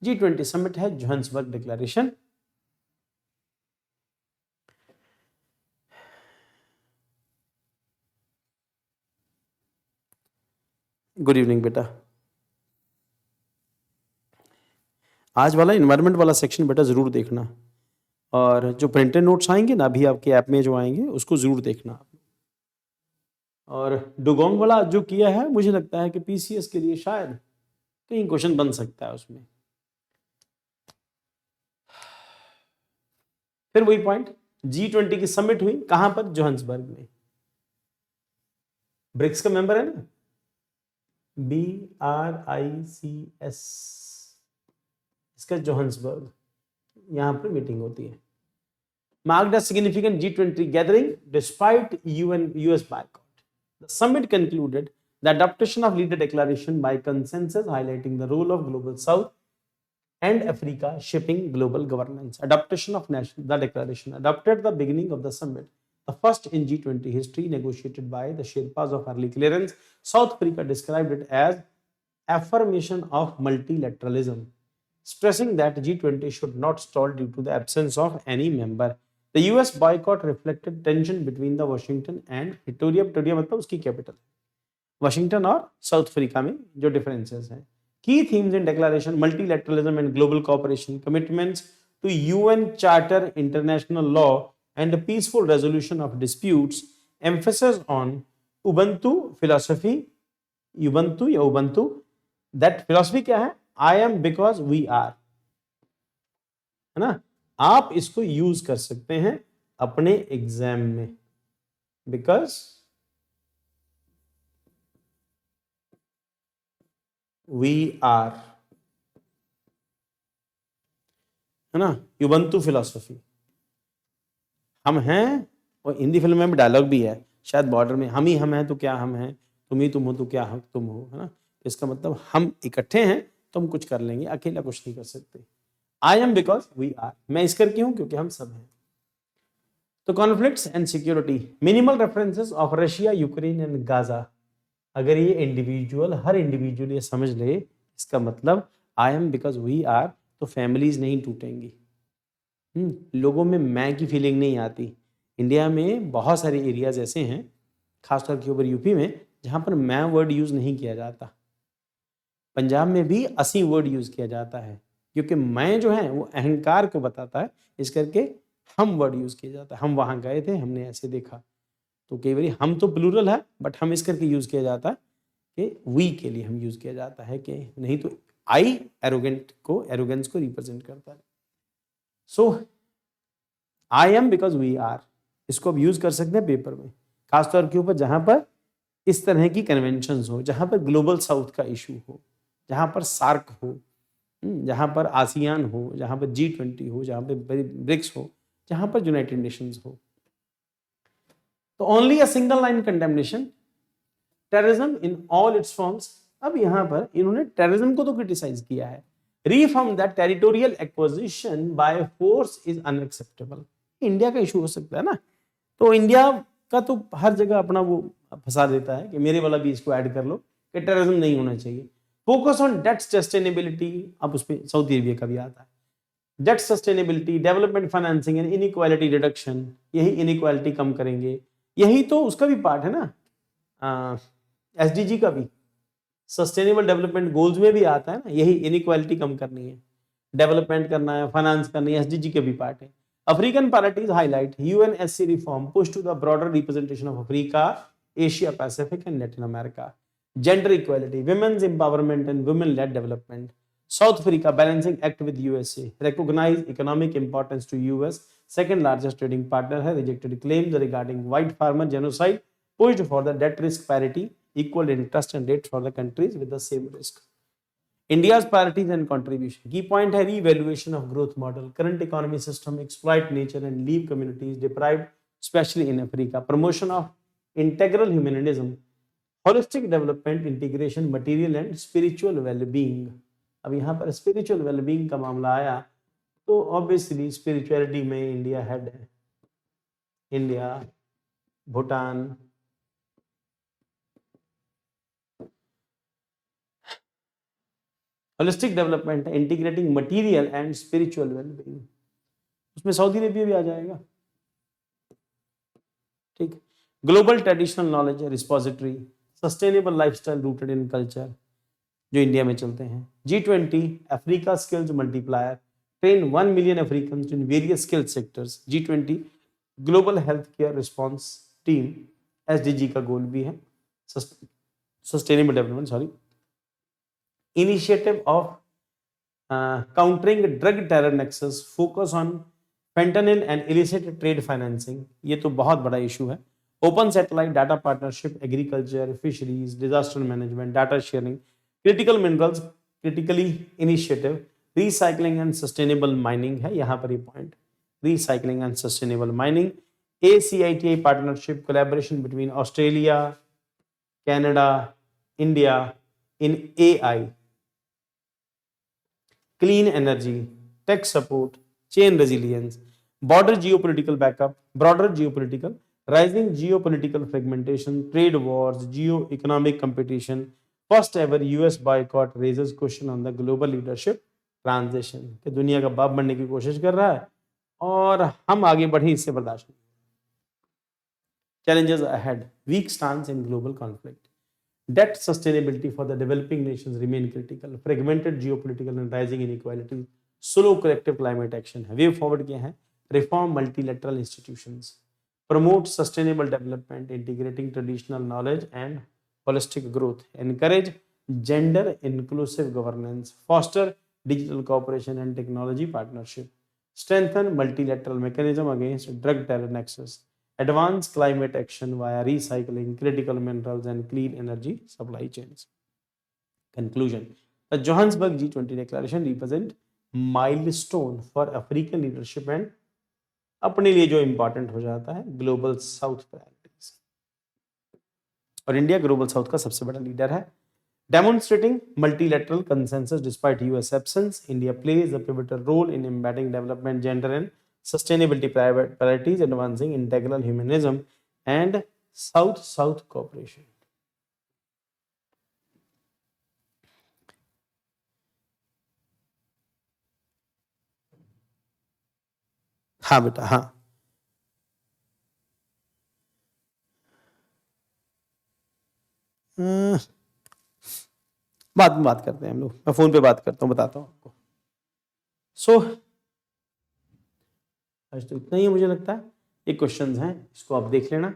G20 summit है, Johannesburg declaration. Good evening बेटा। आज वाला इन्वायरमेंट वाला सेक्शन बेटा जरूर देखना, और जो प्रिंटेड नोट्स आएंगे ना अभी आपके ऐप में जो आएंगे उसको जरूर देखना। और डुगोंग वाला जो किया है मुझे लगता है कि पीसीएस के लिए शायद कहीं क्वेश्चन बन सकता है उसमें। फिर वही पॉइंट, G20 की समिट हुई कहां पर? जोहान्सबर्ग में। ब्रिक्स का मेंबर है ना, BRICS, इसका जोहान्सबर्ग, यहां पर मीटिंग होती है। Marked a significant G20 gathering despite US boycott. The summit concluded the adoption of leader declaration by consensus, highlighting the role of Global South and Africa shaping global governance. Adoption of the declaration adopted the beginning of the summit, the first in G20 history, negotiated by the Sherpas of early clearance. South Africa described it as affirmation of multilateralism, stressing that G20 should not stall due to the absence of any member. The US boycott reflected tension between the Washington and Pretoria मतलब उसकी capital Washington और south Africa में जो differences हैं। Key themes in declaration: multilateralism and global cooperation, commitments to UN Charter, international law, and peaceful resolution of disputes, emphasis on Ubuntu philosophy, Ubuntu, that philosophy क्या है? I am because we are, है ना? आप इसको use कर सकते हैं अपने एग्जाम में, बिकॉज वी आर, है ना? युबंतु फिलॉसफी, हम हैं। और हिंदी फिल्म में डायलॉग भी है शायद बॉर्डर में, हम ही हम हैं तो क्या हम हैं, तुम ही तुम हो तो क्या हम तुम हो, है ना? इसका मतलब हम इकट्ठे हैं तो हम कुछ कर लेंगे, अकेला कुछ नहीं कर सकते। I am because we are, मैं इस करके हूं क्योंकि हम सब हैं। तो conflicts and security, minimal references of Russia, Ukraine and Gaza. अगर ये इंडिविजुअल, हर इंडिविजुअल ये समझ ले, इसका मतलब I am because we are, तो फैमिलीज नहीं टूटेंगी। लोगों में मैं की फीलिंग नहीं आती। इंडिया में बहुत सारे एरियाज ऐसे हैं, खासतौर के ऊपर यूपी में, जहाँ पर मैं वर्ड यूज नहीं किया जाता। पंजाब में भी असी वर्ड यूज किया जाता है, क्योंकि मैं जो है वो अहंकार को बताता है, इस करके हम वर्ड यूज किया जाता है। हम वहां गए थे, हमने ऐसे देखा, तो कई बार हम तो प्लूरल है बट हम इस करके यूज किया जाता है कि वी के लिए हम यूज किया जाता है, कि नहीं तो आई एरोगेंट को, एरोगेंस को रिप्रेजेंट करता है। So I am because we are, इसको अब यूज कर सकते हैं पेपर में, खासतौर के ऊपर जहां पर इस तरह की कन्वेंशन हो, जहां पर ग्लोबल साउथ का इशू हो, जहां पर सार्क हो, जहां पर आसियान हो, जहां पर G20 हो, जहां पर ब्रिक्स हो, जहां पर यूनाइटेड नेशंस हो। तो only a single line condemnation, terrorism in all it's forms. अब यहां पर इन्होंने टेररिज्म को तो क्रिटिसाइज किया है। Reform that territorial acquisition by force is unacceptable. India का इशू हो सकता है ना, तो इंडिया का तो हर जगह अपना वो फंसा देता है कि मेरे वाला भी इसको ऐड कर लो कि टेररिज्म नहीं होना चाहिए। फोकस ऑन डेट सस्टेनेबिलिटी, अब उसमें सऊदी अरेबिया का भी आता है। Debt sustainability, development financing and inequality reduction, यही इनइक्वालिटी कम करेंगे। यही तो उसका भी पार्ट है ना, एसडीजी का भी, सस्टेनेबल डेवलपमेंट गोल्स में भी आता है ना, यही इनइक्वालिटी कम करनी है, डेवलपमेंट करना है, फाइनेंस करनी है, एसडीजी के भी पार्ट है। African parties highlight UNSC reform push to the broader representation of Africa, Asia Pacific and Latin America. Gender equality, women's empowerment and women led development. South Africa balancing act with USA, recognize economic importance to US, second largest trading partner, has rejected claims regarding white farmer genocide, pushed for the debt risk parity, equal interest and rates for the countries with the same risk. India's priorities and contribution. Key point है re-evaluation of growth model. Current economy system exploit nature and leave communities deprived, especially in Africa. Promotion of integral humanism, holistic development, integration, material and spiritual well-being. अब यहाँ पर spiritual well-being का मामला आया तो obviously spirituality में India head है। India, Bhutan, holistic development है integrating material and spiritual wellbeing, उसमें सऊदी अरेबिया भी आ जाएगा। ठीक, global traditional knowledge repository, sustainable lifestyle rooted in culture जो इंडिया में चलते हैं। G20 Africa skills multiplier, train 1 million African in various skill sectors. G20 global health care response team, SDG का गोल भी है, sustainable development, sorry, initiative of countering drug terror nexus, focus on fentanyl and illicit trade financing, ये तो बहुत बड़ा issue है। Open satellite data partnership, agriculture, fisheries, disaster management, data sharing, critical minerals, critically initiative, recycling and sustainable mining है यहाँ पर ये point, recycling and sustainable mining. ACITI partnership, collaboration between Australia, Canada, India in AI, clean energy, tech support, chain resilience, broader geopolitical, rising geopolitical fragmentation, trade wars, geo-economic competition, first ever US boycott raises question on the global leadership transition, कि दुनिया का बाप बनने की कोशिश कर रहा है और हम आगे बढ़े इससे बर्दाश्त नहीं। Challenges ahead, weak stance in global conflict, debt sustainability for the developing nations remain critical, fragmented geopolitical and rising inequality, slow collective climate action है, way forward क्या है, reform multilateral institutions, promote sustainable development, integrating traditional knowledge and holistic growth, encourage gender inclusive governance, foster digital cooperation and technology partnership, strengthen multilateral mechanism against drug terror nexus, advance climate action via recycling, critical minerals and clean energy supply chains. Conclusion, the Johannesburg G20 declaration represent milestone for African leadership and अपने लिए जो important हो जाता है global south priorities, और India global south का सबसे बड़ा लीडर है। Demonstrating multilateral consensus despite US absence, India plays a pivotal role in embedding development, gender and sustainability priorities, advancing integral humanism and South-South cooperation. हाँ बेटा, हाँ बाद में बात करते हैं हम लोग, मैं फोन पे बात करता हूँ, बताता हूँ आपको। सो आज तो इतना ही मुझे लगता है, ये क्वेश्चंस हैं, इसको आप देख लेना।